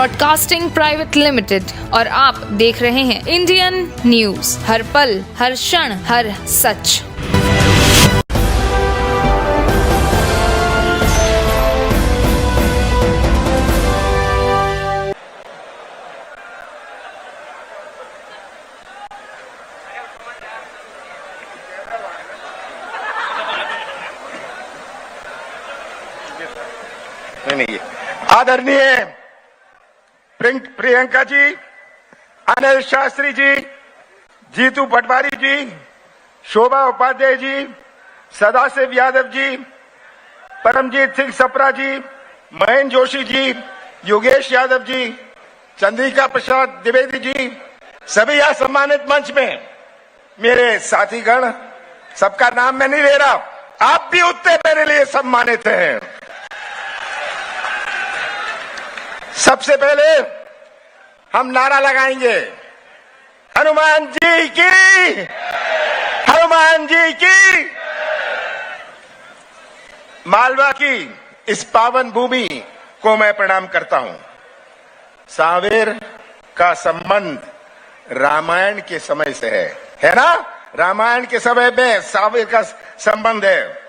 Broadcasting private limited और आप देख रहे हैं इंडियन न्यूज, हर पल, हर क्षण, हर सच। नहीं, आदरणीय प्रियंका जी, अनिल शास्त्री जी, जीतू पटवारी जी, शोभा उपाध्याय जी, सदाशिव यादव जी, परमजीत सिंह सप्रा जी, महेंद्र जोशी जी, योगेश यादव जी, चंद्रिका प्रसाद द्विवेदी जी, सभी यहां सम्मानित मंच में मेरे साथीगण, सबका नाम मैं नहीं ले रहा, आप भी उतने मेरे लिए सम्मानित हैं। सबसे पहले हम नारा लगाएंगे, हनुमान जी की, हनुमान जी की। मालवा की इस पावन भूमि को मैं प्रणाम करता हूं। सांवेर का संबंध रामायण के समय से है ना? रामायण के समय में सांवेर का संबंध है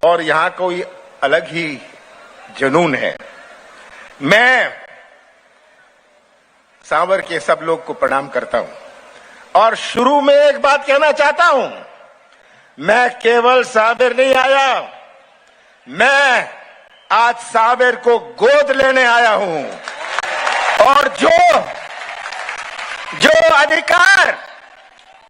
और यहां कोई अलग ही जुनून है। मैं सांवर के सब लोग को प्रणाम करता हूं और शुरू में एक बात कहना चाहता हूं, मैं केवल सांवेर नहीं आया, मैं आज सांवेर को गोद लेने आया हूं और जो अधिकार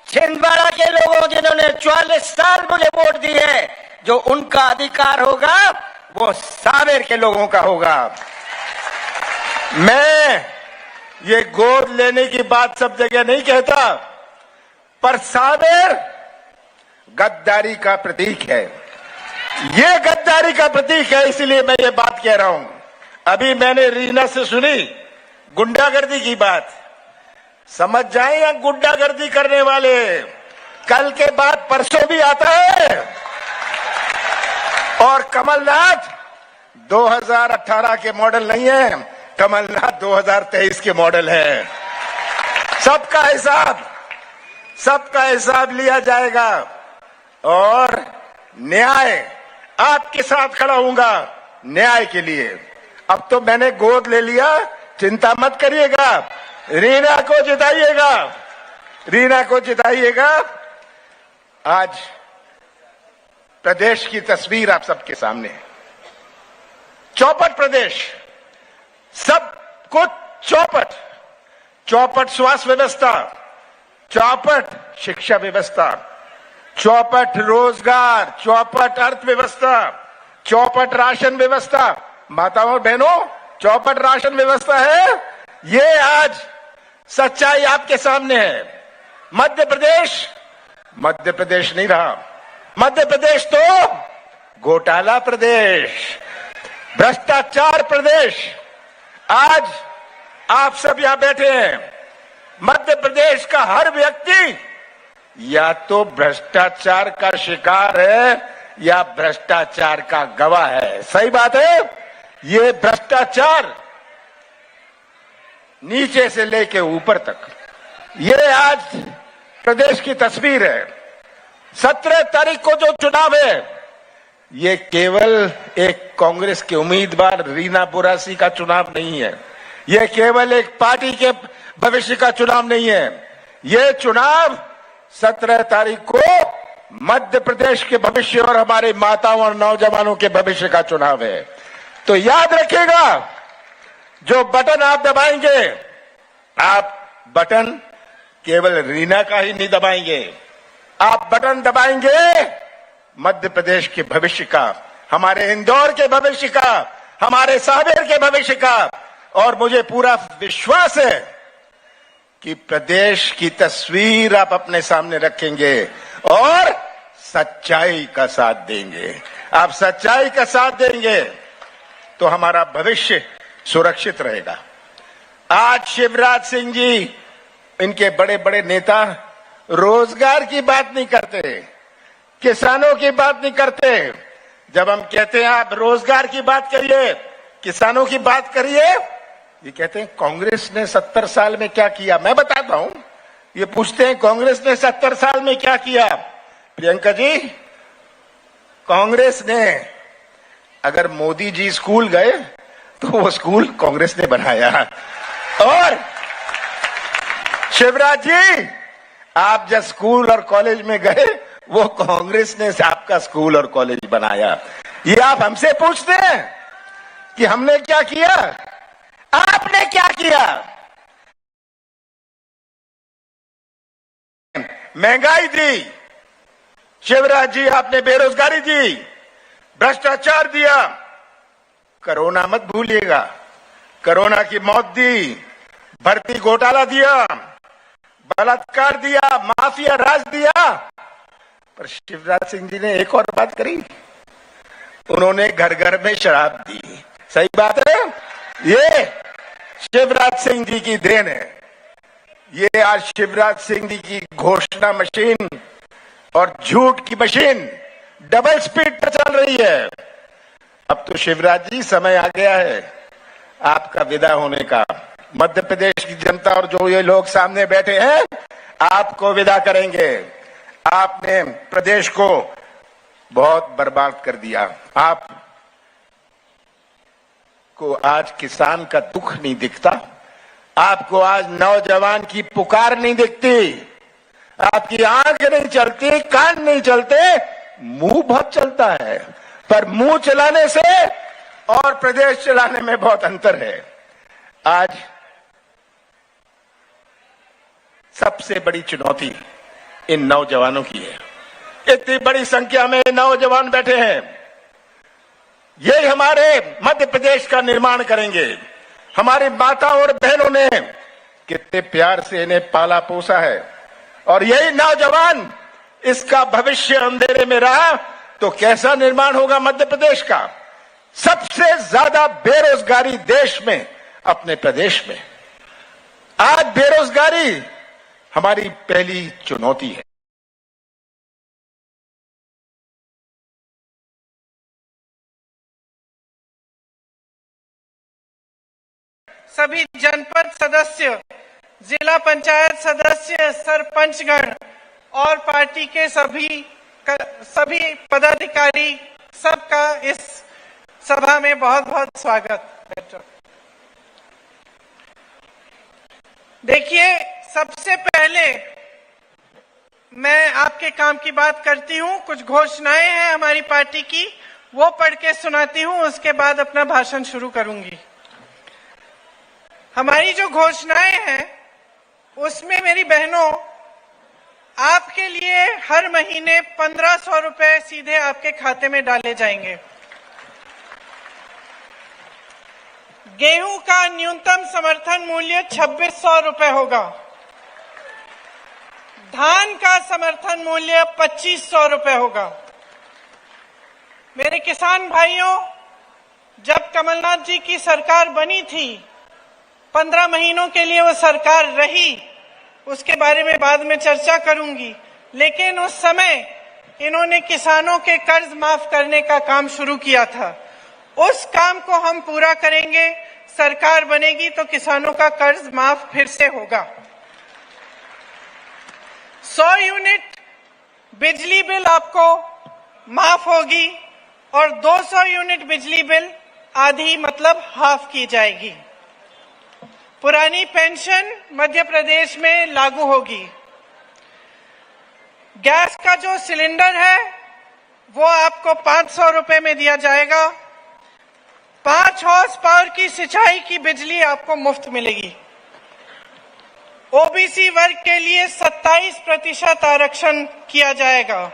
छिंदवाड़ा के लोगों जिन्होंने 44 साल मुझे वोट दिए, जो उनका अधिकार होगा वो सांवेर के लोगों का होगा। मैं ये गोद लेने की बात सब जगह नहीं कहता, पर सांवेर गद्दारी का प्रतीक है। ये गद्दारी का प्रतीक है, इसलिए मैं ये बात कह रहा हूं। अभी मैंने रीना से सुनी गुंडागर्दी की बात, समझ जाए या गुंडागर्दी करने वाले, कल के बाद परसों भी आता है। और कमलनाथ 2018 के मॉडल नहीं है, कमलनाथ 2023 के मॉडल है। सबका हिसाब लिया जाएगा और न्याय आपके साथ खड़ा हूंगा, न्याय के लिए। अब तो मैंने गोद ले लिया, चिंता मत करिएगा, रीना को जिताइएगा, रीना को जिताइएगा। आज प्रदेश की तस्वीर आप सबके सामने है। चौपट प्रदेश, सब कुछ चौपट स्वास्थ्य व्यवस्था, चौपट शिक्षा व्यवस्था, चौपट रोजगार, चौपट अर्थव्यवस्था, चौपट राशन व्यवस्था। माताओं और बहनों, चौपट राशन व्यवस्था है, ये आज सच्चाई आपके सामने है। मध्य प्रदेश नहीं रहा, मध्य प्रदेश तो घोटाला प्रदेश, भ्रष्टाचार प्रदेश। आज आप सब यहां बैठे हैं, मध्य प्रदेश का हर व्यक्ति या तो भ्रष्टाचार का शिकार है या भ्रष्टाचार का गवाह है। सही बात है, ये भ्रष्टाचार नीचे से लेके ऊपर तक, ये आज प्रदेश की तस्वीर है। 17 तारीख को जो चुनाव है, ये केवल एक कांग्रेस के उम्मीदवार रीना बोरासी का चुनाव नहीं है, ये केवल एक पार्टी के भविष्य का चुनाव नहीं है, ये चुनाव 17 तारीख को मध्य प्रदेश के भविष्य और हमारे माताओं और नौजवानों के भविष्य का चुनाव है। तो याद रखिएगा, जो बटन आप दबाएंगे, आप बटन केवल रीना का ही नहीं दबाएंगे, आप बटन दबाएंगे मध्य प्रदेश के भविष्य का, हमारे इंदौर के भविष्य का, हमारे सांवेर के भविष्य का। और मुझे पूरा विश्वास है कि प्रदेश की तस्वीर आप अपने सामने रखेंगे और सच्चाई का साथ देंगे। आप सच्चाई का साथ देंगे तो हमारा भविष्य सुरक्षित रहेगा। आज शिवराज सिंह जी, इनके बड़े बड़े नेता रोजगार की बात नहीं करते, किसानों की बात नहीं करते। जब हम कहते हैं आप रोजगार की बात करिए, किसानों की बात करिए, ये कहते हैं कांग्रेस ने 70 साल में क्या किया। मैं बताता हूं। ये पूछते हैं कांग्रेस ने 70 साल में क्या किया। प्रियंका जी, कांग्रेस ने, अगर मोदी जी स्कूल गए तो वो स्कूल कांग्रेस ने बनाया। और शिवराज जी, आप जब स्कूल और कॉलेज में गए, वो कांग्रेस ने आपका स्कूल और कॉलेज बनाया। ये आप हमसे पूछते हैं कि हमने क्या किया, आपने क्या किया। महंगाई दी शिवराज जी, आपने बेरोजगारी दी, भ्रष्टाचार दिया, कोरोना मत भूलिएगा, कोरोना की मौत दी, भर्ती घोटाला दिया, बलात्कार दिया, माफिया राज दिया। पर शिवराज सिंह जी ने एक और बात करी, उन्होंने घर घर में शराब दी। सही बात है, ये शिवराज सिंह जी की देन है। ये आज शिवराज सिंह जी की घोषणा मशीन और झूठ की मशीन डबल स्पीड पर चल रही है। अब तो शिवराज जी समय आ गया है आपका विदा होने का। मध्य प्रदेश की जनता और जो ये लोग सामने बैठे हैं, आपको विदा करेंगे। आपने प्रदेश को बहुत बर्बाद कर दिया। आप को आज किसान का दुख नहीं दिखता, आपको आज नौजवान की पुकार नहीं दिखती, आपकी आंख नहीं चलती, कान नहीं चलते, मुंह बहुत चलता है। पर मुंह चलाने से और प्रदेश चलाने में बहुत अंतर है। आज सबसे बड़ी चुनौती इन नौजवानों की है। इतनी बड़ी संख्या में नौजवान बैठे हैं, ये हमारे मध्य प्रदेश का निर्माण करेंगे। हमारी माताओं और बहनों ने कितने प्यार से इन्हें पाला पोसा है, और यही नौजवान इसका भविष्य अंधेरे में रहा तो कैसा निर्माण होगा मध्य प्रदेश का। सबसे ज्यादा बेरोजगारी देश में अपने प्रदेश में। आज बेरोजगारी हमारी पहली चुनौती है। सभी जनपद सदस्य, जिला पंचायत सदस्य, सरपंचगण और पार्टी के सभी पदाधिकारी, सबका इस सभा में बहुत बहुत स्वागत। देखिए, सबसे पहले मैं आपके काम की बात करती हूँ। कुछ घोषणाएं हैं हमारी पार्टी की, वो पढ़ के सुनाती हूँ, उसके बाद अपना भाषण शुरू करूंगी। हमारी जो घोषणाएं हैं उसमें मेरी बहनों, आपके लिए हर महीने 1500 रुपए सीधे आपके खाते में डाले जाएंगे। गेहूं का न्यूनतम समर्थन मूल्य 2600 रुपए होगा। धान का समर्थन मूल्य 2500 रुपए होगा। मेरे किसान भाइयों, जब कमलनाथ जी की सरकार बनी थी, 15 महीनों के लिए वो सरकार रही, उसके बारे में बाद में चर्चा करूंगी, लेकिन उस समय इन्होंने किसानों के कर्ज माफ करने का काम शुरू किया था। उस काम को हम पूरा करेंगे। सरकार बनेगी तो किसानों का कर्ज माफ फिर से होगा। 100 यूनिट बिजली बिल आपको माफ होगी और 200 यूनिट बिजली बिल आधी मतलब हाफ की जाएगी। पुरानी पेंशन मध्य प्रदेश में लागू होगी। गैस का जो सिलेंडर है वो आपको 500 रुपए में दिया जाएगा। 5 हॉर्स पावर की सिंचाई की बिजली आपको मुफ्त मिलेगी। ओबीसी वर्ग के लिए 27% आरक्षण किया जाएगा।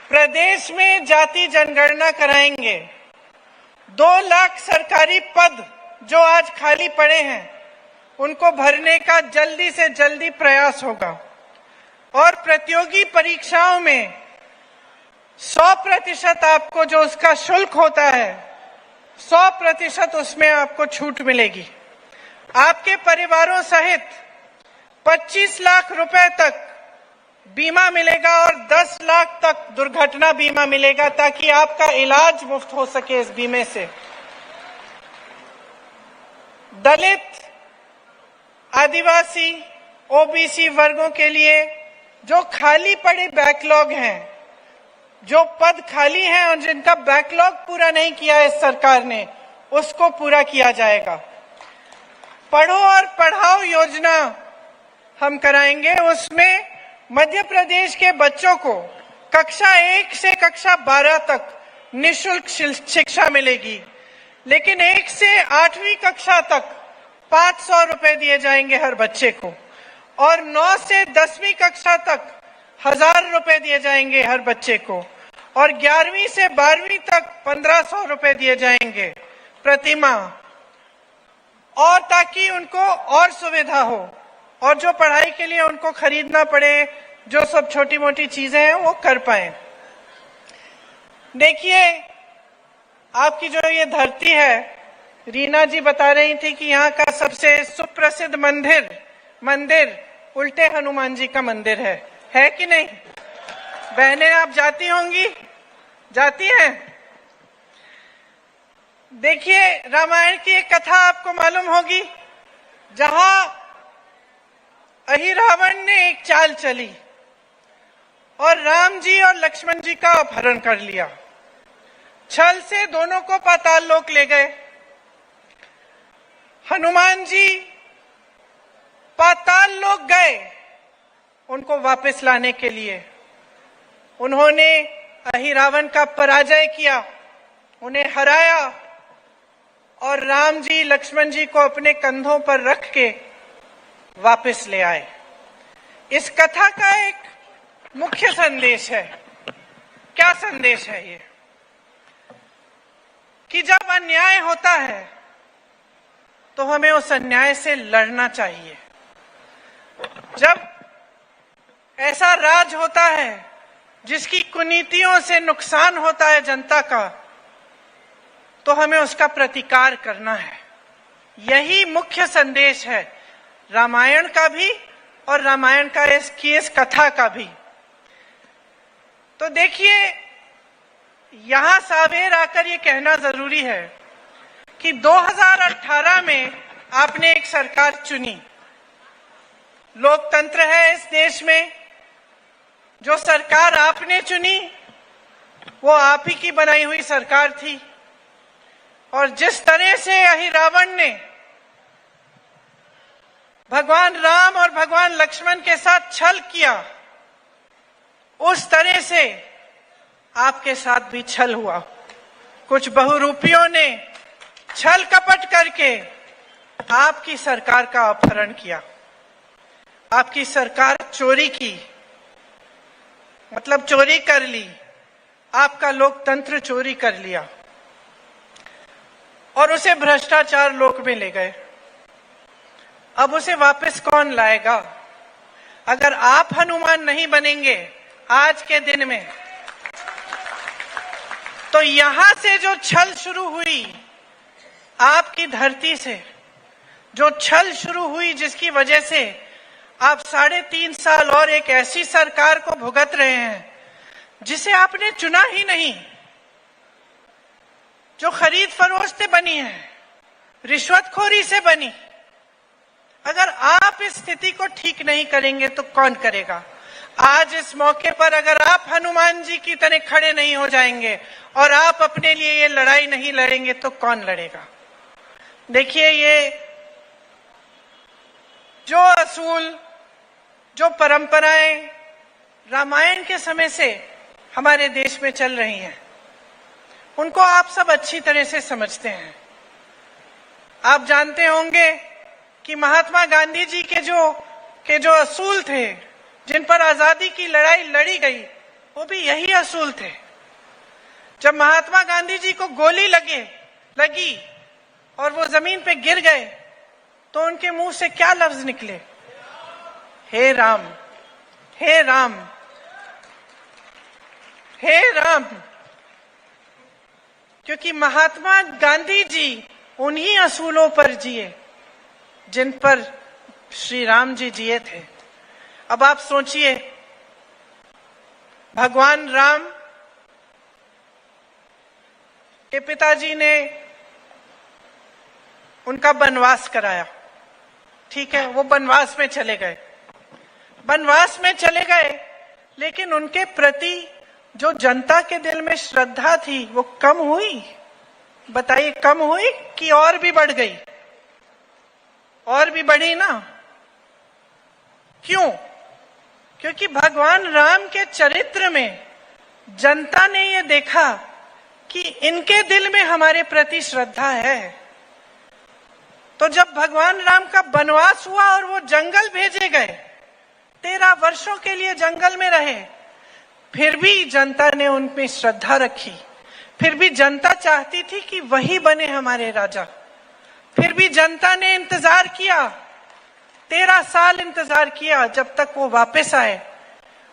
प्रदेश में जाति जनगणना कराएंगे। 2 लाख सरकारी पद जो आज खाली पड़े हैं उनको भरने का जल्दी से जल्दी प्रयास होगा। और प्रतियोगी परीक्षाओं में 100% आपको जो उसका शुल्क होता है, 100% उसमें आपको छूट मिलेगी। आपके परिवारों सहित 25 लाख रुपए तक बीमा मिलेगा और 10 लाख तक दुर्घटना बीमा मिलेगा, ताकि आपका इलाज मुफ्त हो सके इस बीमे से। दलित, आदिवासी, ओबीसी वर्गों के लिए जो खाली पड़े बैकलॉग हैं, जो पद खाली हैं और जिनका बैकलॉग पूरा नहीं किया है इस सरकार ने, उसको पूरा किया जाएगा। पढ़ो और पढ़ाओ योजना हम कराएंगे। उसमें मध्य प्रदेश के बच्चों को कक्षा 1 से कक्षा 12 तक निःशुल्क शिक्षा मिलेगी, लेकिन 1 से 8वीं कक्षा तक 500 रुपए दिए जाएंगे हर बच्चे को, और 9 से 10वीं कक्षा तक 1000 रुपए दिए जाएंगे हर बच्चे को, और 11वीं से 12वीं तक 1500 रुपए दिए जाएंगे प्रति माह, और ताकि उनको और सुविधा हो और जो पढ़ाई के लिए उनको खरीदना पड़े, जो सब छोटी मोटी चीजें हैं वो कर पाए। देखिए, आपकी जो ये धरती है, रीना जी बता रही थी कि यहाँ का सबसे सुप्रसिद्ध मंदिर उल्टे हनुमान जी का मंदिर है कि नहीं? बहनें आप जाती होंगी, जाती हैं? देखिए, रामायण की एक कथा आपको मालूम होगी, जहां अहिरावण ने एक चाल चली और राम जी और लक्ष्मण जी का अपहरण कर लिया। छल से दोनों को पाताल लोक ले गए। हनुमान जी पाताल लोक गए उनको वापस लाने के लिए। उन्होंने अहिरावण का पराजय किया, उन्हें हराया, और राम जी लक्ष्मण जी को अपने कंधों पर रख के वापस ले आए। इस कथा का एक मुख्य संदेश है। क्या संदेश है ये? कि जब अन्याय होता है तो हमें उस अन्याय से लड़ना चाहिए। जब ऐसा राज होता है जिसकी कुनीतियों से नुकसान होता है जनता का, तो हमें उसका प्रतिकार करना है। यही मुख्य संदेश है रामायण का भी और रामायण का इस कथा का भी। तो देखिए, यहां सावेर आकर ये कहना जरूरी है कि 2018 में आपने एक सरकार चुनी। लोकतंत्र है इस देश में। जो सरकार आपने चुनी वो आप ही की बनाई हुई सरकार थी, और जिस तरह से अहिरावण ने भगवान राम और भगवान लक्ष्मण के साथ छल किया, उस तरह से आपके साथ भी छल हुआ। कुछ बहुरूपियों ने छल कपट करके आपकी सरकार का अपहरण किया, आपकी सरकार चोरी की, मतलब चोरी कर ली, आपका लोकतंत्र चोरी कर लिया और उसे भ्रष्टाचार लोक में ले गए। अब उसे वापस कौन लाएगा? अगर आप हनुमान नहीं बनेंगे आज के दिन में, तो यहां से जो छल शुरू हुई, आपकी धरती से जो छल शुरू हुई, जिसकी वजह से आप 3.5 साल और एक ऐसी सरकार को भुगत रहे हैं जिसे आपने चुना ही नहीं, जो खरीद फरोख्त से बनी है, रिश्वतखोरी से बनी। अगर आप इस स्थिति को ठीक नहीं करेंगे तो कौन करेगा? आज इस मौके पर अगर आप हनुमान जी की तरह खड़े नहीं हो जाएंगे और आप अपने लिए ये लड़ाई नहीं लड़ेंगे तो कौन लड़ेगा? देखिए, ये जो असूल, जो परंपराएं रामायण के समय से हमारे देश में चल रही हैं, उनको आप सब अच्छी तरह से समझते हैं। आप जानते होंगे कि महात्मा गांधी जी के जो असूल थे, जिन पर आजादी की लड़ाई लड़ी गई, वो भी यही असूल थे। जब महात्मा गांधी जी को गोली लगी और वो जमीन पे गिर गए, तो उनके मुंह से क्या लफ्ज निकले? हे राम, हे राम, हे राम। क्योंकि महात्मा गांधी जी उन्हीं असूलों पर जिए जिन पर श्री राम जी जिए थे। अब आप सोचिए, भगवान राम के पिताजी ने उनका वनवास कराया। ठीक है, वो वनवास में चले गए, वनवास में चले गए, लेकिन उनके प्रति जो जनता के दिल में श्रद्धा थी वो कम हुई? बताइए, कम हुई कि और भी बढ़ गई? और भी बढ़ी ना। क्यों? क्योंकि भगवान राम के चरित्र में जनता ने ये देखा कि इनके दिल में हमारे प्रति श्रद्धा है। तो जब भगवान राम का वनवास हुआ और वो जंगल भेजे गए, 13 वर्षों के लिए जंगल में रहे, फिर भी जनता ने उनमें श्रद्धा रखी। फिर भी जनता चाहती थी कि वही बने हमारे राजा। फिर भी जनता ने इंतजार किया, 13 साल इंतजार किया जब तक वो वापस आए।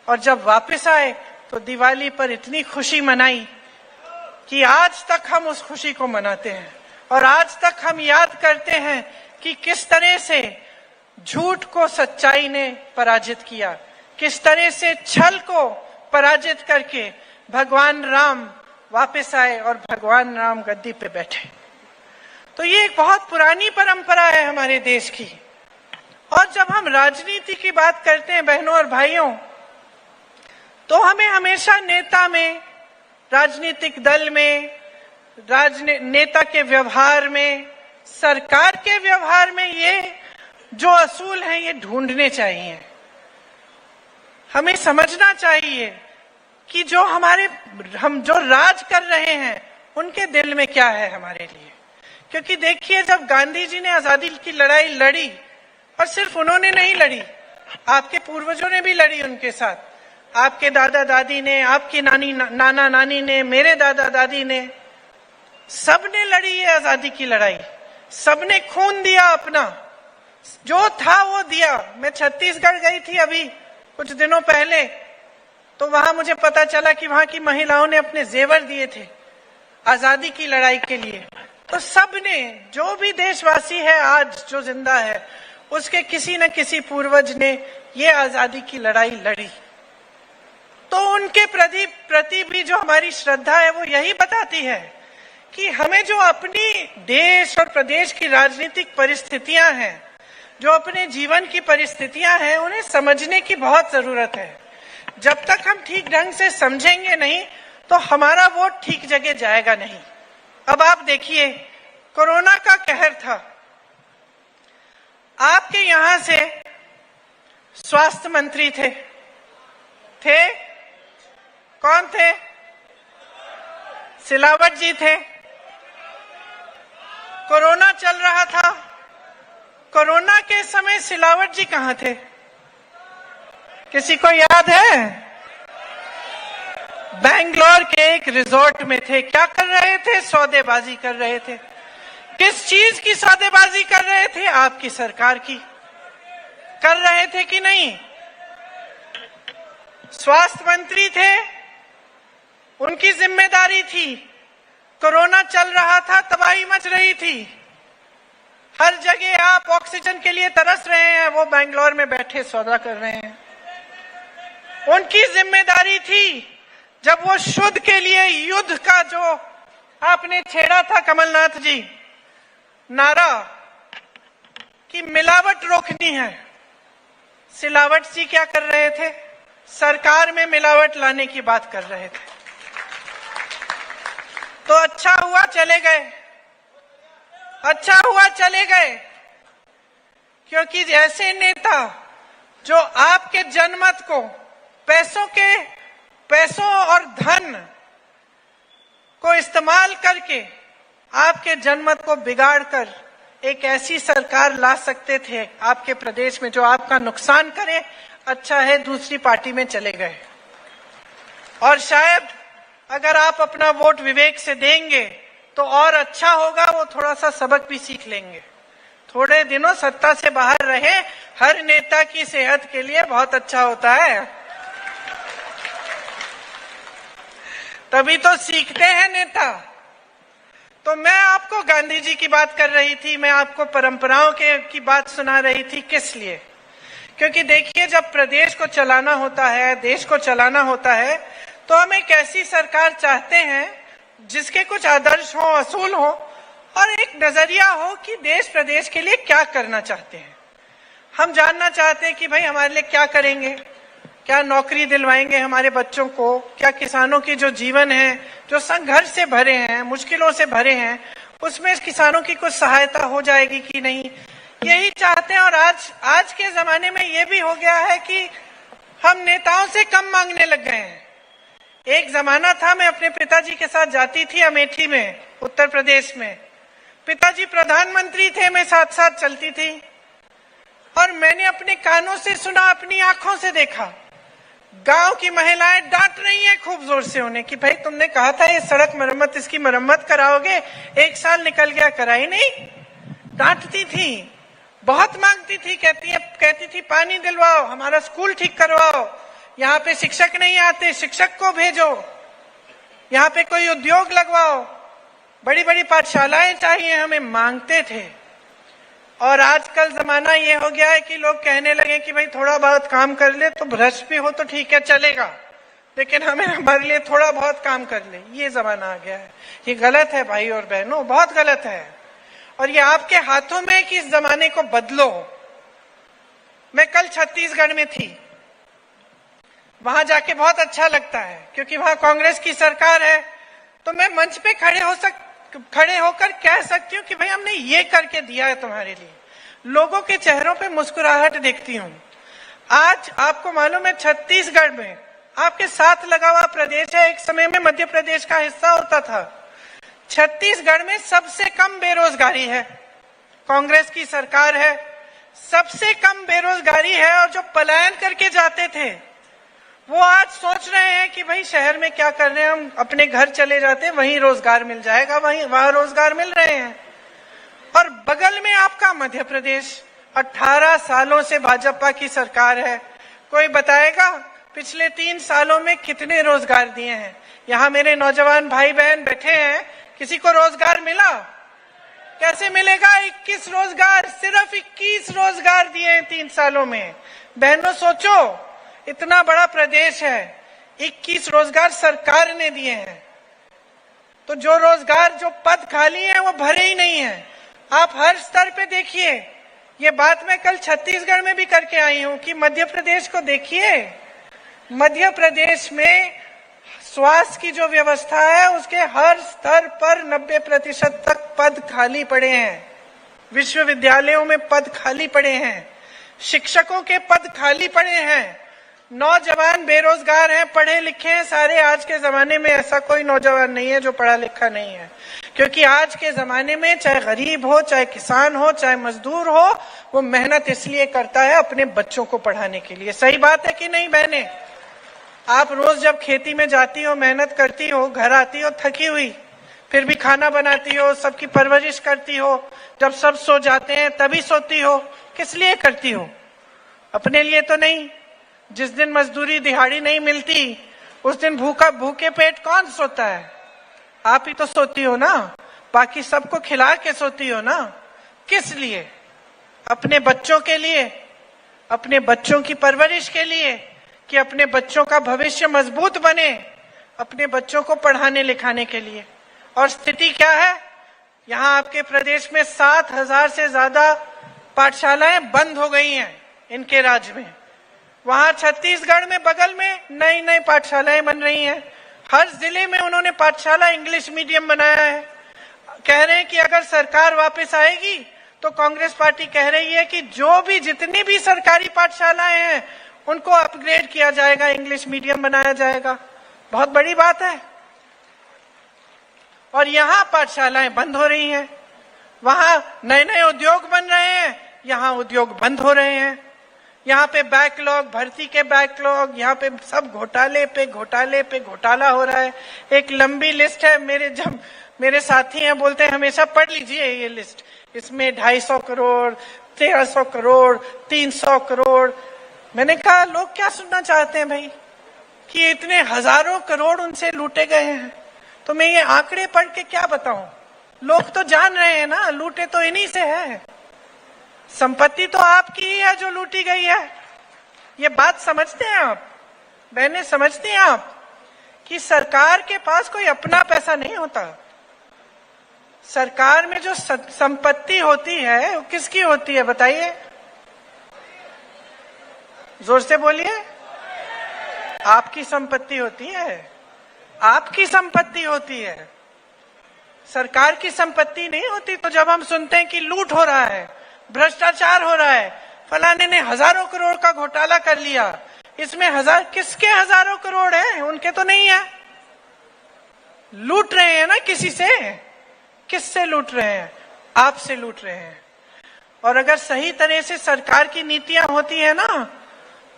और जब वापस आए तो दिवाली पर इतनी खुशी मनाई कि आज तक हम उस खुशी को मनाते हैं। और आज तक हम याद करते हैं कि किस तरह से झूठ को सच्चाई ने पराजित किया, किस तरह से छल को पराजित करके भगवान राम वापस आए और भगवान राम गद्दी पे बैठे। तो ये एक बहुत पुरानी परंपरा है हमारे देश की। और जब हम राजनीति की बात करते हैं बहनों और भाइयों, तो हमें हमेशा नेता में, राजनीतिक दल में, नेता के व्यवहार में, सरकार के व्यवहार में ये जो असूल हैं ये ढूंढने चाहिए। हमें समझना चाहिए कि जो हम जो राज कर रहे हैं उनके दिल में क्या है हमारे लिए। क्योंकि देखिए, जब गांधी जी ने आजादी की लड़ाई लड़ी, और सिर्फ उन्होंने नहीं लड़ी, आपके पूर्वजों ने भी लड़ी उनके साथ, आपके दादा दादी ने, आपके नाना नानी ने, मेरे दादा दादी ने, सबने लड़ी ये आजादी की लड़ाई। सबने खून दिया अपना, जो था वो दिया। मैं छत्तीसगढ़ गई थी अभी कुछ दिनों पहले, तो वहां मुझे पता चला कि वहां की महिलाओं ने अपने जेवर दिए थे आजादी की लड़ाई के लिए। तो सबने, जो भी देशवासी है आज जो जिंदा है, उसके किसी न किसी पूर्वज ने ये आजादी की लड़ाई लड़ी। तो उनके प्रति भी जो हमारी श्रद्धा है वो यही बताती है कि हमें जो अपनी देश और प्रदेश की राजनीतिक परिस्थितियां हैं, जो अपने जीवन की परिस्थितियां हैं, उन्हें समझने की बहुत जरूरत है। जब तक हम ठीक ढंग से समझेंगे नहीं तो हमारा वोट ठीक जगह जाएगा नहीं। अब आप देखिए, कोरोना का कहर था, आपके यहां से स्वास्थ्य मंत्री थे कौन थे? सिलावट जी थे। कोरोना चल रहा था, कोरोना के समय सिलावट जी कहां थे? किसी को याद है? बेंगलोर के एक रिजॉर्ट में थे। क्या कर रहे थे? सौदेबाजी कर रहे थे। किस चीज की सौदेबाजी कर रहे थे? आपकी सरकार की। कर रहे थे कि नहीं? स्वास्थ्य मंत्री थे, उनकी जिम्मेदारी थी। कोरोना चल रहा था, तबाही मच रही थी, हर जगह आप ऑक्सीजन के लिए तरस रहे हैं, वो बेंगलोर में बैठे सौदा कर रहे हैं। उनकी जिम्मेदारी थी। जब वो शुद्ध के लिए युद्ध का जो आपने छेड़ा था कमलनाथ जी, नारा कि मिलावट रोकनी है, सिलावट जी क्या कर रहे थे? सरकार में मिलावट लाने की बात कर रहे थे। तो अच्छा हुआ चले गए, अच्छा हुआ चले गए, क्योंकि ऐसे नेता जो आपके जनमत को पैसों और धन को इस्तेमाल करके आपके जनमत को बिगाड़कर एक ऐसी सरकार ला सकते थे आपके प्रदेश में जो आपका नुकसान करे, अच्छा है दूसरी पार्टी में चले गए। और शायद अगर आप अपना वोट विवेक से देंगे तो और अच्छा होगा, वो थोड़ा सा सबक भी सीख लेंगे। थोड़े दिनों सत्ता से बाहर रहे, हर नेता की सेहत के लिए बहुत अच्छा होता है, तभी तो सीखते हैं नेता। तो मैं आपको गांधी जी की बात कर रही थी, मैं आपको परंपराओं की बात सुना रही थी। किस लिए? क्योंकि देखिए, जब प्रदेश को चलाना होता है, देश को चलाना होता है, तो हम एक ऐसी सरकार चाहते हैं जिसके कुछ आदर्श हो, असूल हो, और एक नजरिया हो कि देश प्रदेश के लिए क्या करना चाहते हैं। हम जानना चाहते हैं कि भाई हमारे लिए क्या करेंगे, क्या नौकरी दिलवाएंगे हमारे बच्चों को, क्या किसानों की जो जीवन है, जो संघर्ष से भरे हैं, मुश्किलों से भरे हैं, उसमें किसानों की कुछ सहायता हो जाएगी कि नहीं, यही चाहते हैं। और आज के जमाने में ये भी हो गया है कि हम नेताओं से कम मांगने लग गए हैं। एक जमाना था, मैं अपने पिताजी के साथ जाती थी अमेठी में, उत्तर प्रदेश में। पिताजी प्रधानमंत्री थे, मैं साथ साथ चलती थी और मैंने अपने कानों से सुना, अपनी आंखों से देखा, गांव की महिलाएं डांट रही हैं खूब जोर से उन्हें कि भाई तुमने कहा था ये सड़क मरम्मत, इसकी मरम्मत कराओगे, 1 साल निकल गया, कराई नहीं। डांटती थी, बहुत मांगती थी, कहती थी पानी दिलवाओ, हमारा स्कूल ठीक करवाओ, यहाँ पे शिक्षक नहीं आते, शिक्षक को भेजो, यहाँ पे कोई उद्योग लगवाओ, बड़ी बड़ी पाठशालाएं चाहिए हमें, मांगते थे। और आजकल जमाना ये हो गया है कि लोग कहने लगे कि भाई थोड़ा बहुत काम कर ले, तो भ्रष्ट भी हो तो ठीक है चलेगा, लेकिन हमारे लिए थोड़ा बहुत काम कर ले, ये जमाना आ गया है। ये गलत है भाई और बहनों, बहुत गलत है। और ये आपके हाथों में है कि इस जमाने को बदलो। मैं कल छत्तीसगढ़ में थी, वहां जाके बहुत अच्छा लगता है क्योंकि वहां कांग्रेस की सरकार है, तो मैं मंच पे खड़े होकर कह सकती हूँ कि भाई हमने ये करके दिया है तुम्हारे लिए। लोगों के चेहरों पे मुस्कुराहट देखती हूँ। आज आपको मालूम है छत्तीसगढ़ में आपके साथ लगा हुआ प्रदेश है, एक समय में मध्य प्रदेश का हिस्सा होता था। छत्तीसगढ़ में सबसे कम बेरोजगारी है, कांग्रेस की सरकार है, सबसे कम बेरोजगारी है। और जो पलायन करके जाते थे वो आज सोच रहे हैं कि भाई शहर में क्या कर रहे हैं, हम अपने घर चले जाते हैं, वहीं रोजगार मिल जाएगा, वहां रोजगार मिल रहे हैं। और बगल में आपका मध्य प्रदेश, 18 सालों से भाजपा की सरकार है। कोई बताएगा पिछले 3 सालों में कितने रोजगार दिए हैं? यहाँ मेरे नौजवान भाई बहन बैठे हैं, किसी को रोजगार मिला? कैसे मिलेगा? 21 रोजगार, सिर्फ 21 रोजगार दिए हैं 3 सालों में। बहनों सोचो, इतना बड़ा प्रदेश है, 21 रोजगार सरकार ने दिए हैं। तो जो रोजगार, जो पद खाली है वो भरे ही नहीं है। आप हर स्तर पे देखिए, ये बात मैं कल छत्तीसगढ़ में भी करके आई हूं कि मध्य प्रदेश को देखिए, मध्य प्रदेश में स्वास्थ्य की जो व्यवस्था है उसके हर स्तर पर 90% तक पद खाली पड़े हैं। विश्वविद्यालयों में पद खाली पड़े हैं, शिक्षकों के पद खाली पड़े हैं, नौजवान बेरोजगार हैं, पढ़े लिखे हैं सारे। आज के जमाने में ऐसा कोई नौजवान नहीं है जो पढ़ा लिखा नहीं है, क्योंकि आज के जमाने में चाहे गरीब हो, चाहे किसान हो, चाहे मजदूर हो, वो मेहनत इसलिए करता है अपने बच्चों को पढ़ाने के लिए। सही बात है कि नहीं बहने? आप रोज जब खेती में जाती हो, मेहनत करती हो, घर आती हो थकी हुई, फिर भी खाना बनाती हो, सबकी परवरिश करती हो, जब सब सो जाते हैं तभी सोती हो। किस लिए करती हो? अपने लिए तो नहीं। जिस दिन मजदूरी दिहाड़ी नहीं मिलती उस दिन भूखे पेट कौन सोता है? आप ही तो सोती हो ना, बाकी सबको खिला के सोती हो ना। किस लिए? अपने बच्चों के लिए, अपने बच्चों की परवरिश के लिए, कि अपने बच्चों का भविष्य मजबूत बने, अपने बच्चों को पढ़ाने लिखाने के लिए। और स्थिति क्या है? यहाँ आपके प्रदेश में 7,000 से ज्यादा पाठशालाएं बंद हो गई हैं इनके राज्य में। वहां छत्तीसगढ़ में बगल में नई नई पाठशालाएं बन रही हैं। हर जिले में उन्होंने पाठशाला इंग्लिश मीडियम बनाया है। कह रहे हैं कि अगर सरकार वापस आएगी तो कांग्रेस पार्टी कह रही है कि जो भी जितनी भी सरकारी पाठशालाएं हैं उनको अपग्रेड किया जाएगा, इंग्लिश मीडियम बनाया जाएगा। बहुत बड़ी बात है। और यहाँ पाठशालाएं बंद हो रही हैं, वहां नए नए उद्योग बन रहे हैं, यहाँ उद्योग बंद हो रहे हैं। यहाँ पे बैकलॉग, भर्ती के बैकलॉग, यहाँ पे सब घोटाले पे घोटाले पे घोटाला हो रहा है। एक लंबी लिस्ट है, मेरे साथी हैं बोलते हैं हमेशा पढ़ लीजिए ये लिस्ट। इसमें 250 करोड़, 1300 करोड़, 300 करोड़। मैंने कहा लोग क्या सुनना चाहते हैं भाई, कि इतने हजारों करोड़ उनसे लूटे गए हैं। तो मैं ये आंकड़े पढ़ के क्या बताऊं? लोग तो जान रहे हैं ना, लूटे तो इन्हीं से है। संपत्ति तो आपकी ही है जो लूटी गई है। ये बात समझते हैं आप बहनें? समझते हैं आप कि सरकार के पास कोई अपना पैसा नहीं होता। सरकार में जो संपत्ति होती है वो किसकी होती है बताइए, जोर से बोलिए। आपकी संपत्ति होती है, आपकी संपत्ति होती है, सरकार की संपत्ति नहीं होती। तो जब हम सुनते हैं कि लूट हो रहा है, भ्रष्टाचार हो रहा है, फलाने ने हजारों करोड़ का घोटाला कर लिया, इसमें किसके हजारों करोड़ हैं? उनके तो नहीं है। लूट रहे हैं ना किसी से। किससे लूट रहे हैं? आपसे लूट रहे हैं। और अगर सही तरह से सरकार की नीतियां होती है ना,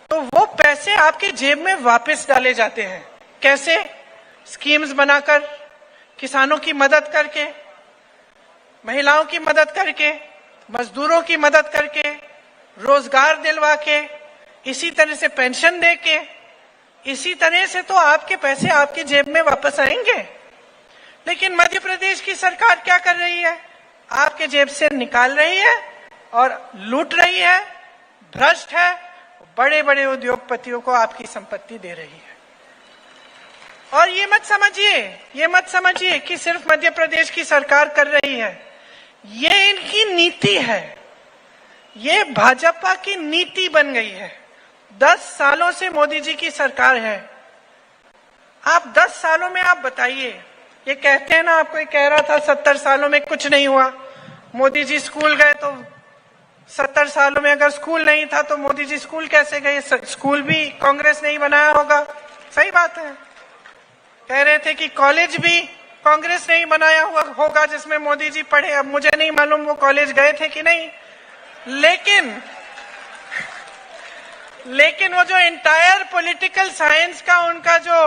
तो वो पैसे आपकी जेब में वापस डाले जाते हैं। कैसे? स्कीम्स बनाकर, किसानों की मदद करके, महिलाओं की मदद करके, मजदूरों की मदद करके, रोजगार दिलवा के, इसी तरह से पेंशन दे के, इसी तरह से तो आपके पैसे आपकी जेब में वापस आएंगे। लेकिन मध्य प्रदेश की सरकार क्या कर रही है? आपके जेब से निकाल रही है और लूट रही है, भ्रष्ट है, बड़े बड़े उद्योगपतियों को आपकी संपत्ति दे रही है। और ये मत समझिए कि सिर्फ मध्य प्रदेश की सरकार कर रही है। ये इनकी नीति है, ये भाजपा की नीति बन गई है। 10 सालों से मोदी जी की सरकार है। आप 10 सालों में आप बताइए, ये कहते हैं ना, आपको कह रहा था 70 सालों में कुछ नहीं हुआ। मोदी जी स्कूल गए तो 70 सालों में अगर स्कूल नहीं था तो मोदी जी स्कूल कैसे गए? स्कूल भी कांग्रेस नहीं बनाया होगा। सही बात है। कह रहे थे कि कॉलेज भी कांग्रेस नहीं बनाया हुआ होगा जिसमें मोदी जी पढ़े। अब मुझे नहीं मालूम वो कॉलेज गए थे कि नहीं, लेकिन वो जो एंटायर पॉलिटिकल साइंस का उनका जो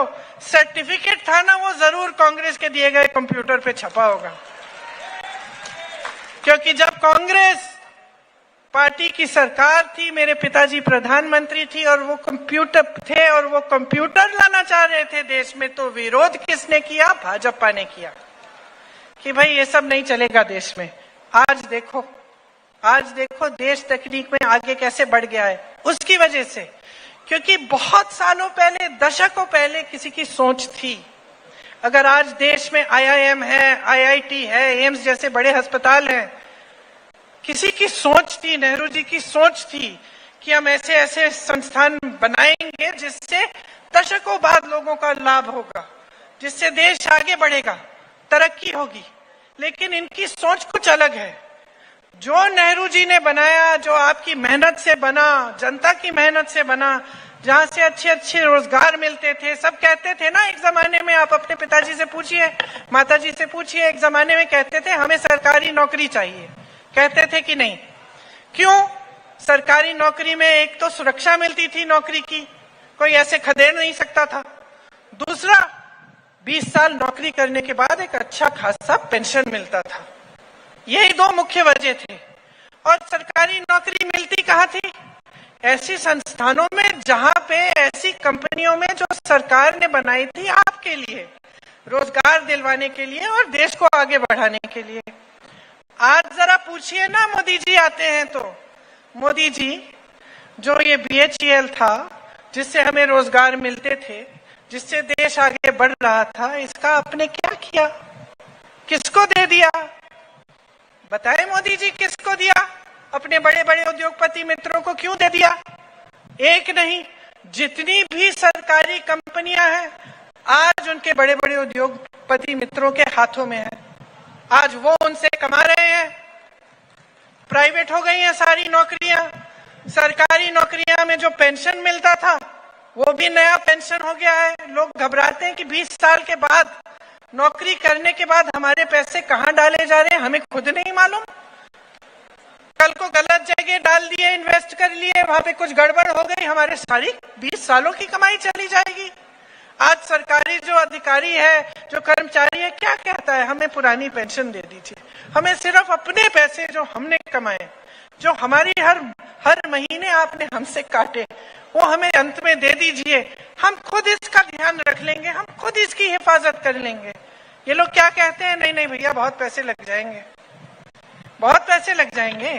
सर्टिफिकेट था ना, वो जरूर कांग्रेस के दिए गए कंप्यूटर पे छपा होगा। क्योंकि जब कांग्रेस पार्टी की सरकार थी, मेरे पिताजी प्रधानमंत्री थी और वो कंप्यूटर थे और वो कंप्यूटर लाना चाह रहे थे देश में, तो विरोध किसने किया? भाजपा ने किया कि भाई ये सब नहीं चलेगा देश में। आज देखो देश तकनीक में आगे कैसे बढ़ गया है। उसकी वजह से, क्योंकि बहुत सालों पहले, दशकों पहले किसी की सोच थी। अगर आज देश में IIM है, IIT है, एम्स जैसे बड़े अस्पताल हैं, किसी की सोच थी, नेहरू जी की सोच थी कि हम ऐसे ऐसे संस्थान बनाएंगे जिससे दशकों बाद लोगों का लाभ होगा, जिससे देश आगे बढ़ेगा, तरक्की होगी। लेकिन इनकी सोच कुछ अलग है। जो नेहरू जी ने बनाया, जो आपकी मेहनत से बना, जनता की मेहनत से बना, जहां से अच्छे अच्छे रोजगार मिलते थे। सब कहते थे ना एक जमाने में, आप अपने पिताजी से पूछिए, माताजी से पूछिए, एक जमाने में कहते थे हमें सरकारी नौकरी चाहिए। कहते थे कि नहीं? क्यों? सरकारी नौकरी में एक तो सुरक्षा मिलती थी नौकरी की, कोई ऐसे खदेड़ नहीं सकता था। दूसरा, 20 साल नौकरी करने के बाद एक अच्छा खासा पेंशन मिलता था। यही 2 मुख्य वजह थे। और सरकारी नौकरी मिलती कहाँ थी? ऐसी संस्थानों में जहां पे, ऐसी कंपनियों में जो सरकार ने बनाई थी आपके लिए, रोजगार दिलवाने के लिए और देश को आगे बढ़ाने के लिए। आज जरा पूछिए ना, मोदी जी आते हैं तो, मोदी जी जो ये BHEL था, जिससे हमें रोजगार मिलते थे, जिससे देश आगे बढ़ रहा था, इसका आपने क्या किया? किसको दे दिया? बताए मोदी जी, किसको दिया? अपने बड़े बड़े उद्योगपति मित्रों को क्यों दे दिया? एक नहीं, जितनी भी सरकारी कंपनियां हैं आज उनके बड़े बड़े उद्योगपति मित्रों के हाथों में है। आज वो उनसे कमा रहे हैं। प्राइवेट हो गई हैं सारी नौकरियां। सरकारी नौकरियां में जो पेंशन मिलता था वो भी नया पेंशन हो गया है। लोग घबराते हैं कि 20 साल के बाद, नौकरी करने के बाद हमारे पैसे कहां डाले जा रहे हैं, हमें खुद नहीं मालूम। कल को गलत जगह डाल दिए, इन्वेस्ट कर लिए, वहां पे कुछ गड़बड़ हो गई, हमारे सारी 20 सालों की कमाई चली जाएगी। आज सरकारी जो अधिकारी है, जो कर्मचारी है, क्या कहता है? हमें पुरानी पेंशन दे दीजिए, हमें सिर्फ अपने पैसे जो हमने कमाए, जो हमारी हर महीने आपने हमसे काटे, वो हमें अंत में दे दीजिए, हम खुद इसका ध्यान रख लेंगे, हम खुद इसकी हिफाजत कर लेंगे। ये लोग क्या कहते हैं? नहीं नहीं भैया, बहुत पैसे लग जाएंगे, बहुत पैसे लग जाएंगे।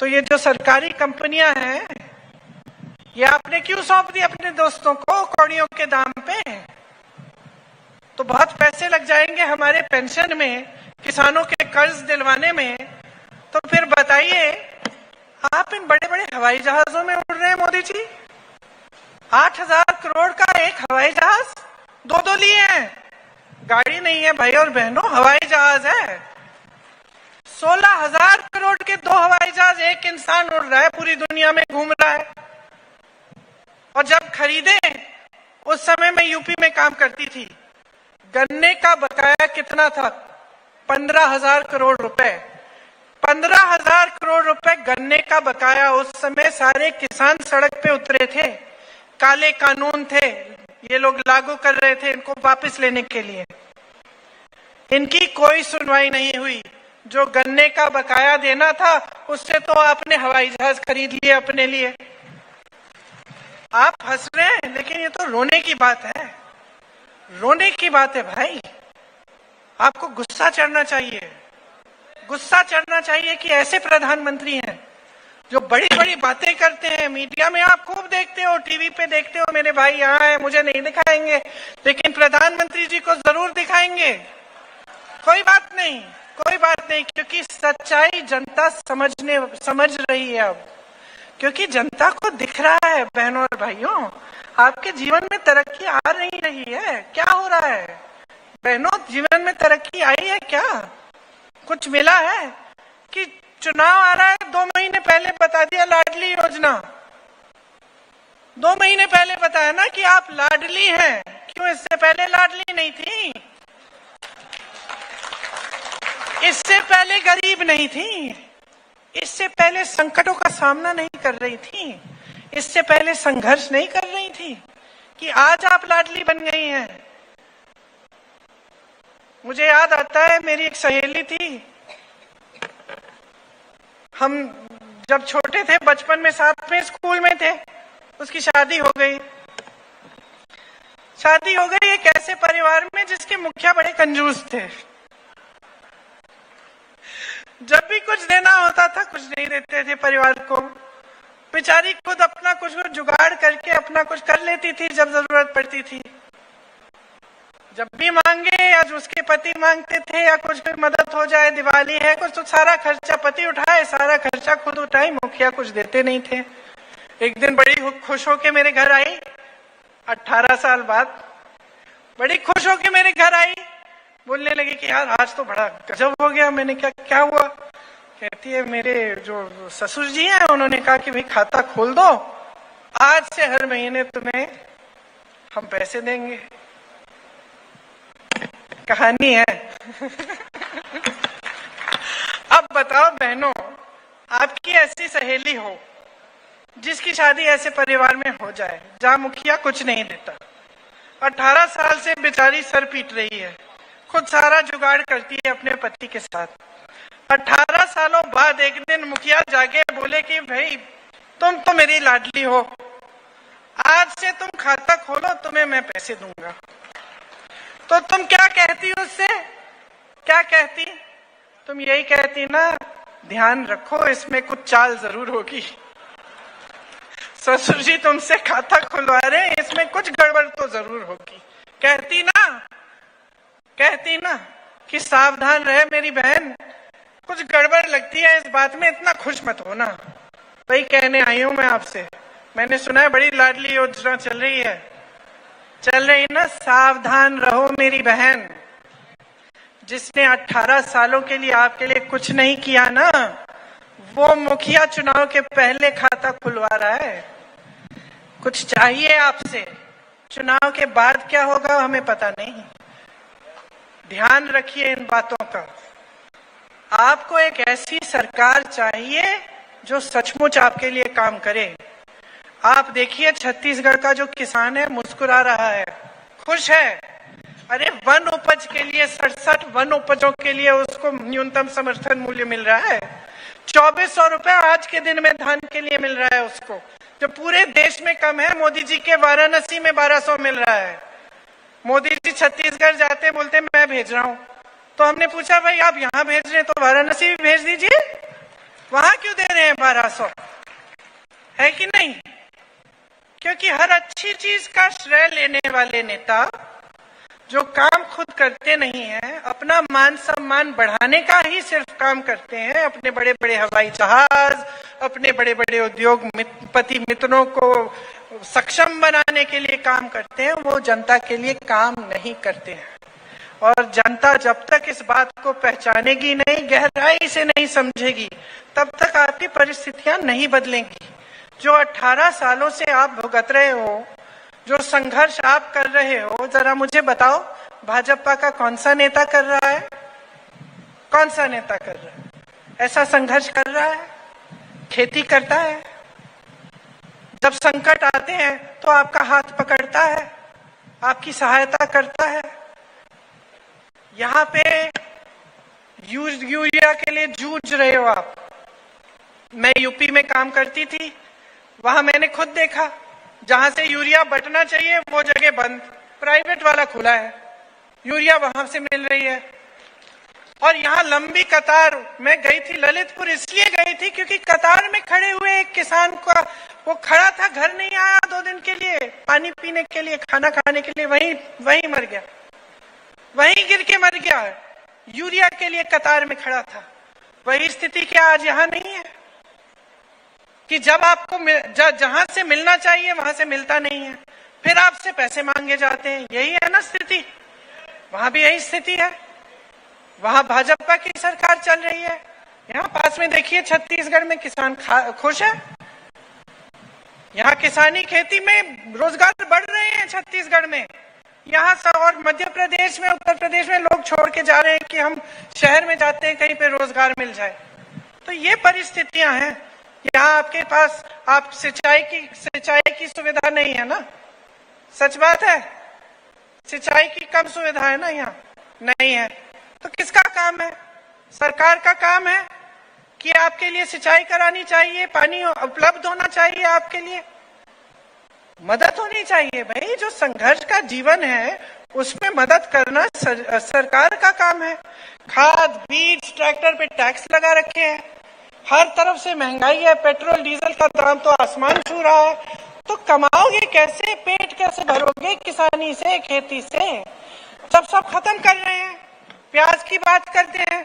तो ये जो सरकारी कंपनियां हैं, ये आपने क्यों सौंप दी अपने दोस्तों को कौड़ियों के दाम पे? तो बहुत पैसे लग जाएंगे हमारे पेंशन में, किसानों के कर्ज दिलवाने में, तो फिर बताइए आप इन बड़े बड़े हवाई जहाजों में उड़ रहे हैं मोदी जी। 8,000 करोड़ का एक हवाई जहाज, दो लिए हैं। गाड़ी नहीं है भाई और बहनों, हवाई जहाज है। 16,000 करोड़ के 2 हवाई जहाज एक इंसान उड़ रहा है, पूरी दुनिया में घूम रहा है। और जब खरीदे उस समय मैं यूपी में काम करती थी, गन्ने का बकाया कितना था? 15,000 करोड़ रुपए। 15,000 करोड़ रुपए गन्ने का बकाया। उस समय सारे किसान सड़क पे उतरे थे, काले कानून थे, ये लोग लागू कर रहे थे इनको वापस लेने के लिए। इनकी कोई सुनवाई नहीं हुई। जो गन्ने का बकाया देना था उससे तो आपने हवाई जहाज खरीद लिए अपने लिए। आप हंस रहे हैं, लेकिन ये तो रोने की बात है, रोने की बात है भाई। आपको गुस्सा चढ़ना चाहिए, गुस्सा चढ़ना चाहिए कि ऐसे प्रधानमंत्री हैं जो बड़ी बड़ी बातें करते हैं। मीडिया में आप खूब देखते हो, टीवी पे देखते हो, मेरे भाई यहाँ है, मुझे नहीं दिखाएंगे, लेकिन प्रधानमंत्री जी को जरूर दिखाएंगे। कोई बात नहीं, कोई बात नहीं, क्योंकि सच्चाई जनता समझ रही है अब, क्योंकि जनता को दिख रहा है। बहनों और भाइयों, आपके जीवन में तरक्की आ रही है। क्या हो रहा है बहनों? जीवन में तरक्की आई है क्या? कुछ मिला है? कि चुनाव आ रहा है, 2 महीने पहले बता दिया लाडली योजना। 2 महीने पहले बताया ना कि आप लाडली हैं। क्यों इससे पहले लाडली नहीं थी? इससे पहले गरीब नहीं थी, इससे पहले संकटों का सामना नहीं कर रही थी, इससे पहले संघर्ष नहीं कर रही थी, कि आज आप लाडली बन गई हैं। मुझे याद आता है, मेरी एक सहेली थी, हम जब छोटे थे, बचपन में साथ में स्कूल में थे, उसकी शादी हो गई। शादी हो गई एक ऐसे परिवार में जिसके मुखिया बड़े कंजूस थे। जब भी कुछ देना होता था कुछ नहीं देते थे परिवार को। बेचारी खुद अपना कुछ जुगाड़ करके अपना कुछ कर लेती थी जब जरूरत पड़ती थी। जब भी मांगे या उसके पति मांगते थे या कुछ भी मदद हो जाए, दिवाली है कुछ, तो सारा खर्चा पति उठाए, सारा खर्चा खुद उठाए, मुखिया कुछ देते नहीं थे। एक दिन बड़ी खुश होके मेरे घर आई, 18 साल बाद बड़ी खुश होके मेरे घर आई, बोलने लगी कि यार आज तो बड़ा गजब हो गया। मैंने क्या हुआ? कहती है मेरे जो ससुर जी हैं उन्होंने कहा कि भाई खाता खोल दो, आज से हर महीने तुम्हें हम पैसे देंगे। कहानी है। अब बताओ बहनों, आपकी ऐसी सहेली हो जिसकी शादी ऐसे परिवार में हो जाए जहां मुखिया कुछ नहीं देता, 18 साल से बेचारी सर पीट रही है, खुद सारा जुगाड़ करती है अपने पति के साथ। 18 सालों बाद एक दिन मुखिया जाके बोले कि भाई तुम तो मेरी लाडली हो, आज से तुम खाता खोलो, तुम्हें मैं पैसे दूंगा। तो तुम क्या कहती उससे? क्या कहती? तुम यही कहती ना, ध्यान रखो इसमें कुछ चाल जरूर होगी। ससुर जी तुमसे खाता खुलवा रहे हैं, इसमें कुछ गड़बड़ तो जरूर होगी। कहती ना कि सावधान रहे मेरी बहन, कुछ गड़बड़ लगती है इस बात में, इतना खुश मत होना। वही कहने आई हूं मैं आपसे। मैंने सुना है बड़ी लाडली योजना चल रही ना, सावधान रहो मेरी बहन। जिसने 18 सालों के लिए आपके लिए कुछ नहीं किया ना, वो मुखिया चुनाव के पहले खाता खुलवा रहा है। कुछ चाहिए आपसे, चुनाव के बाद क्या होगा हमें पता नहीं। ध्यान रखिए इन बातों का। आपको एक ऐसी सरकार चाहिए जो सचमुच आपके लिए काम करे। आप देखिए छत्तीसगढ़ का जो किसान है मुस्कुरा रहा है, खुश है। अरे वन उपज के लिए 67 वन उपजों के लिए उसको न्यूनतम समर्थन मूल्य मिल रहा है। 2400 रुपए आज के दिन में धान के लिए मिल रहा है उसको, जो पूरे देश में कम है। मोदी जी के वाराणसी में 1200 मिल रहा है। मोदी जी छत्तीसगढ़ जाते बोलते मैं भेज रहा हूं, तो हमने पूछा भाई आप यहाँ भेज रहे हैं तो वाराणसी भी भेज दीजिए, वहां क्यों दे रहे हैं 1200? है कि नहीं? क्योंकि हर अच्छी चीज का श्रेय लेने वाले नेता जो काम खुद खुद करते नहीं हैं, अपना मान सम्मान बढ़ाने का ही सिर्फ काम करते हैं, अपने बड़े बड़े हवाई जहाज, अपने बड़े बड़े उद्योगपति मित्रों को सक्षम बनाने के लिए काम करते हैं, वो जनता के लिए काम नहीं करते हैं। और जनता जब तक इस बात को पहचानेगी नहीं, गहराई से नहीं समझेगी, तब तक आपकी परिस्थितियां नहीं बदलेंगी। जो 18 सालों से आप भुगत रहे हो, जो संघर्ष आप कर रहे हो, जरा मुझे बताओ भाजपा का कौन सा नेता कर रहा है? कौन सा नेता कर रहा है? ऐसा संघर्ष कर रहा है? खेती करता है? जब संकट आते हैं तो आपका हाथ पकड़ता है, आपकी सहायता करता है। यहाँ पे यूरिया के लिए जूझ रहे हो आप। मैं यूपी में काम करती थी, वहां मैंने खुद देखा, जहां से यूरिया बटना चाहिए वो जगह बंद, प्राइवेट वाला खुला है, यूरिया वहां से मिल रही है। और यहाँ लंबी कतार, मैं गई थी ललितपुर, इसलिए गई थी क्योंकि कतार में खड़े हुए एक किसान का, वो खड़ा था, घर नहीं आया 2 दिन के लिए, पानी पीने के लिए, खाना खाने के लिए, वहीं मर गया, वहीं गिर के मर गया। यूरिया के लिए कतार में खड़ा था। वही स्थिति क्या आज यहाँ नहीं है कि जब आपको जहां से मिलना चाहिए वहां से मिलता नहीं है, फिर आपसे पैसे मांगे जाते हैं? यही है ना स्थिति। वहां भी यही स्थिति है, वहां भाजपा की सरकार चल रही है। यहाँ पास में देखिए छत्तीसगढ़ में किसान खुश है, यहाँ किसानी खेती में रोजगार बढ़ रहे हैं छत्तीसगढ़ में। यहाँ और मध्य प्रदेश में, उत्तर प्रदेश में लोग छोड़ के जा रहे हैं कि हम शहर में जाते हैं, कहीं पे रोजगार मिल जाए। तो ये परिस्थितियां हैं। यहाँ आपके पास आप सिंचाई की सुविधा नहीं है ना, सच बात है, सिंचाई की कम सुविधा है ना, यहाँ नहीं है। तो किसका काम है? सरकार का काम है कि आपके लिए सिंचाई करानी चाहिए, पानी उपलब्ध होना चाहिए, आपके लिए मदद होनी चाहिए। भाई जो संघर्ष का जीवन है उसमें मदद करना सरकार का काम है। खाद, बीज, ट्रैक्टर पे टैक्स लगा रखे हैं, हर तरफ से महंगाई है, पेट्रोल डीजल का दाम तो आसमान छू रहा है। तो कमाओगे कैसे, पेट कैसे भरोगे किसानी से, खेती से, जब सब खत्म कर रहे हैं? प्याज की बात करते हैं,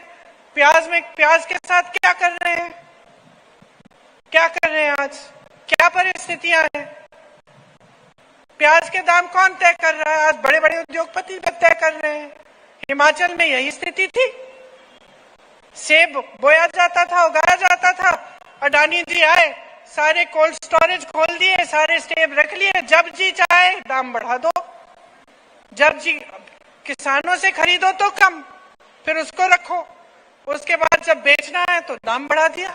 प्याज के साथ क्या कर रहे हैं, क्या कर रहे हैं आज, क्या परिस्थितियां हैं? प्याज के दाम कौन तय कर रहा है? आज बड़े बड़े उद्योगपति तय कर रहे हैं। हिमाचल में यही स्थिति थी, सेब बोया जाता था, उगाया जाता था, अडानी जी आए, सारे कोल्ड स्टोरेज खोल दिए, सारे सेब रख लिए, जब जी चाहे दाम बढ़ा दो, जब जी किसानों से खरीदो तो कम, फिर उसको रखो, उसके बाद जब बेचना है तो दाम बढ़ा दिया।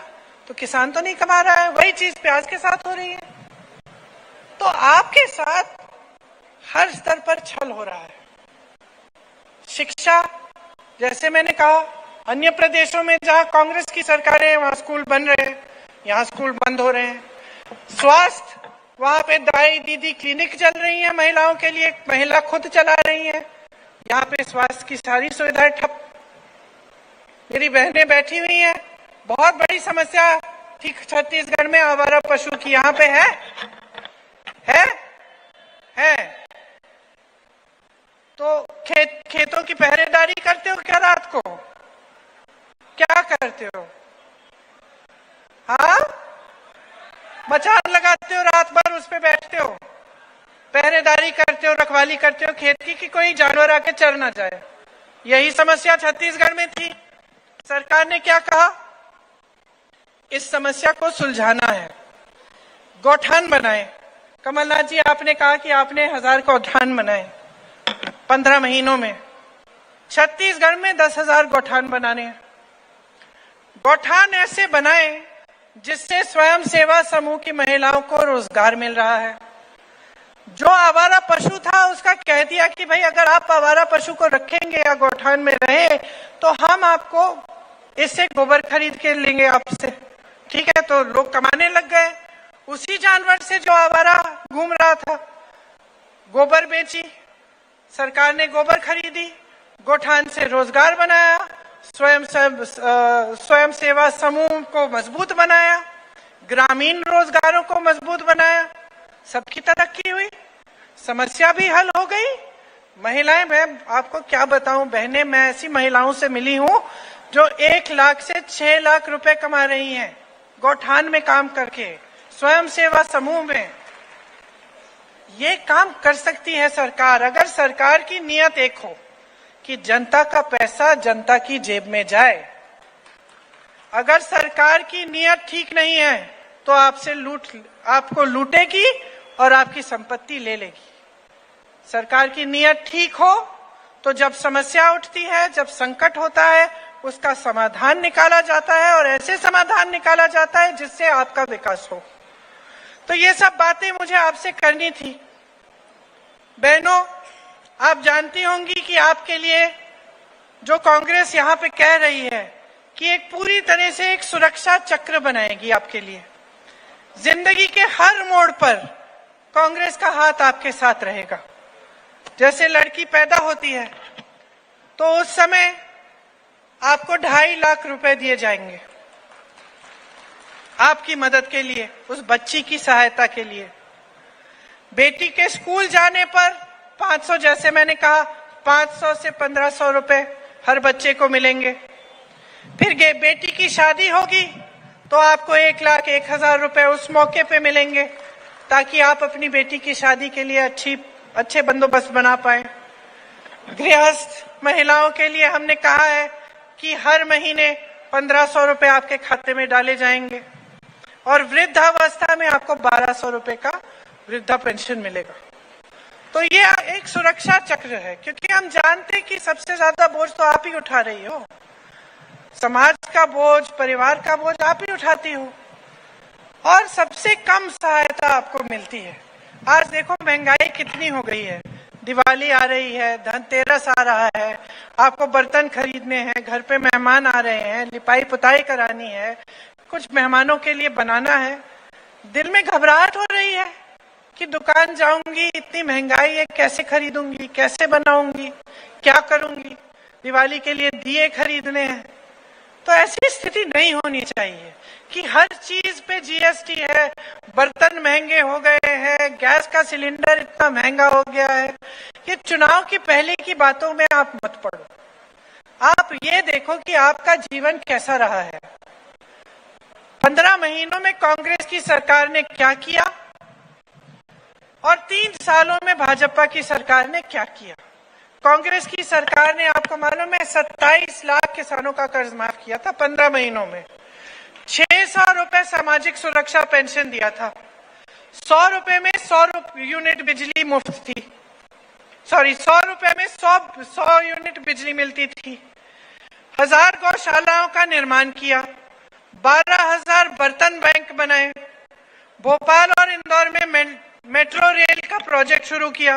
तो किसान तो नहीं कमा रहा है। वही चीज प्याज के साथ हो रही है। तो आपके साथ हर स्तर पर छल हो रहा है। शिक्षा, जैसे मैंने कहा, अन्य प्रदेशों में जहां कांग्रेस की सरकार है वहां स्कूल बन रहे हैं, यहाँ स्कूल बंद हो रहे हैं। स्वास्थ्य, वहां पे दवाई दीदी क्लिनिक चल रही है महिलाओं के लिए, महिला खुद चला रही है, यहाँ पे स्वास्थ्य की सारी सुविधाएं ठप। मेरी बहनें बैठी हुई हैं, बहुत बड़ी समस्या थी छत्तीसगढ़ में आवारा पशु की, यहाँ पे है? तो खेतों की पहरेदारी करते हो क्या रात को? क्या करते हो? हाँ, मचान लगाते हो, रात भर उस पे बैठते हो, पहरेदारी करते हो, रखवाली करते हो खेत की कि कोई जानवर आके चर ना जाए। यही समस्या छत्तीसगढ़ में थी। सरकार ने क्या कहा? इस समस्या को सुलझाना है, गौठान बनाए। कमलनाथ जी, आपने कहा कि आपने 1000 गौठान बनाए 15 महीनों में। छत्तीसगढ़ में 10,000 गौठान बनाने हैं। गौठान ऐसे बनाए जिससे स्वयं सेवा समूह की महिलाओं को रोजगार मिल रहा है। जो आवारा पशु था उसका कह दिया कि भाई अगर आप आवारा पशु को रखेंगे या गौठान में रहे तो हम आपको इससे गोबर खरीद के लेंगे आपसे। ठीक है, तो लोग कमाने लग गए। उसी जानवर से जो आवारा घूम रहा था, गोबर बेची, सरकार ने गोबर खरीदी, गौठान से रोजगार बनाया, स्वयं सेवा समूह को मजबूत बनाया, ग्रामीण रोजगारों को मजबूत बनाया, सबकी तरक्की हुई, समस्या भी हल हो गई, महिलाएं, मैं आपको क्या बताऊं बहनें, मैं ऐसी महिलाओं से मिली हूं जो 1 लाख से 6 लाख रुपए कमा रही हैं गौठान में काम करके, स्वयं सेवा समूह में। ये काम कर सकती है सरकार, अगर सरकार की नीयत एक हो कि जनता का पैसा जनता की जेब में जाए। अगर सरकार की नीयत ठीक नहीं है तो आपको लूटेगी और आपकी संपत्ति ले लेगी। सरकार की नीयत ठीक हो तो जब समस्या उठती है, जब संकट होता है, उसका समाधान निकाला जाता है और ऐसे समाधान निकाला जाता है जिससे आपका विकास हो। तो ये सब बातें मुझे आपसे करनी थी। बहनों, आप जानती होंगी कि आपके लिए जो कांग्रेस यहाँ पे कह रही है कि एक पूरी तरह से एक सुरक्षा चक्र बनाएगी आपके लिए। जिंदगी के हर मोड़ पर कांग्रेस का हाथ आपके साथ रहेगा। जैसे लड़की पैदा होती है तो उस समय आपको 2.5 लाख रुपए दिए जाएंगे आपकी मदद के लिए, उस बच्ची की सहायता के लिए। बेटी के स्कूल जाने पर 500, जैसे मैंने कहा, 500 से 1500 रुपए हर बच्चे को मिलेंगे। फिर बेटी की शादी होगी तो आपको 1,01,000 रुपए उस मौके पे मिलेंगे ताकि आप अपनी बेटी की शादी के लिए अच्छे बंदोबस्त बना पाए। गृहस्थ महिलाओं के लिए हमने कहा है कि हर महीने 1500 रुपए आपके खाते में डाले जाएंगे और वृद्धावस्था में आपको 1200 रुपए का वृद्धा पेंशन मिलेगा। तो ये एक सुरक्षा चक्र है, क्योंकि हम जानते हैं कि सबसे ज्यादा बोझ तो आप ही उठा रही हो। समाज का बोझ, परिवार का बोझ आप ही उठाती हो और सबसे कम सहायता आपको मिलती है। आज देखो महंगाई कितनी हो गई है, दिवाली आ रही है, धनतेरस आ रहा है, आपको बर्तन खरीदने हैं, घर पे मेहमान आ रहे हैं, लिपाई पुताई करानी है, कुछ मेहमानों के लिए बनाना है। दिल में घबराहट हो रही है कि दुकान जाऊंगी, इतनी महंगाई है, कैसे खरीदूंगी, कैसे बनाऊंगी, क्या करूंगी, दिवाली के लिए दिए खरीदने हैं। तो ऐसी स्थिति नहीं होनी चाहिए कि हर चीज पे जीएसटी है, बर्तन महंगे हो गए हैं, गैस का सिलेंडर इतना महंगा हो गया है। ये चुनाव की पहले की बातों में आप मत पड़ो। आप ये देखो कि आपका जीवन कैसा रहा है। 15 महीनों में कांग्रेस की सरकार ने क्या किया और 3 सालों में भाजपा की सरकार ने क्या किया। कांग्रेस की सरकार ने, आपको मालूम है, 27 लाख किसानों का कर्ज माफ किया था 15 महीनों में। 600 रुपए सामाजिक सुरक्षा पेंशन दिया था। 100 रुपए में 100 यूनिट बिजली मुफ्त थी। 100 रुपए में 100 यूनिट बिजली मिलती थी। 1000 गौशालाओं का निर्माण किया। 12,000 बर्तन बैंक बनाए। भोपाल और इंदौर में मेट्रो रेल का प्रोजेक्ट शुरू किया।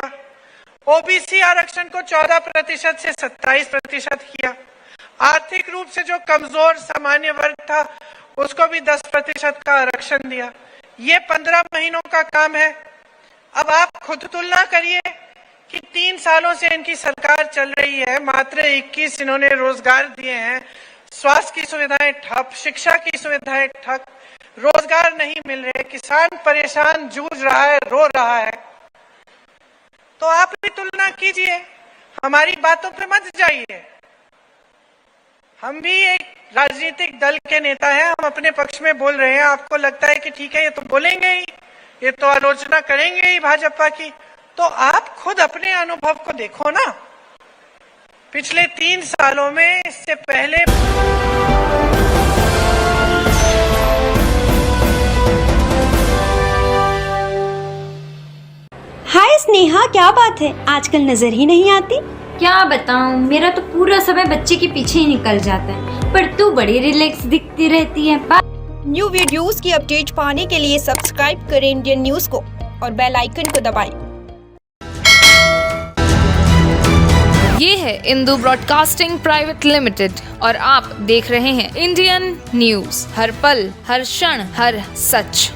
ओबीसी आरक्षण को 14% से 27% किया। आर्थिक रूप से जो कमजोर सामान्य वर्ग था उसको भी 10% का आरक्षण दिया। ये 15 महीनों का काम है। अब आप खुद तुलना करिए कि 3 सालों से इनकी सरकार चल रही है, मात्र 21 इन्होंने रोजगार दिए हैं। स्वास्थ्य की सुविधाएं ठप, शिक्षा की सुविधाएं ठप, रोजगार नहीं मिल रहे, किसान परेशान, जूझ रहा है, रो रहा है। तो आप भी तुलना कीजिए, हमारी बातों पे मत जाइए। हम भी एक राजनीतिक दल के नेता हैं, हम अपने पक्ष में बोल रहे हैं। आपको लगता है कि ठीक है, ये तो बोलेंगे ही, ये तो आलोचना करेंगे ही भाजपा की, तो आप खुद अपने अनुभव को देखो ना। पिछले 3 सालों में, इससे पहले हाय स्नेहा, क्या बात है, आजकल नजर ही नहीं आती। क्या बताऊं, मेरा तो पूरा समय बच्चे के पीछे ही निकल जाता है, पर तू बड़ी रिलैक्स दिखती रहती है। न्यू वीडियोस की अपडेट पाने के लिए सब्सक्राइब करें इंडियन न्यूज को और बेल आइकन को दबाएं। ये है इंदू ब्रॉडकास्टिंग प्राइवेट लिमिटेड और आप देख रहे हैं इंडियन न्यूज, हर पल, हर क्षण, हर सच।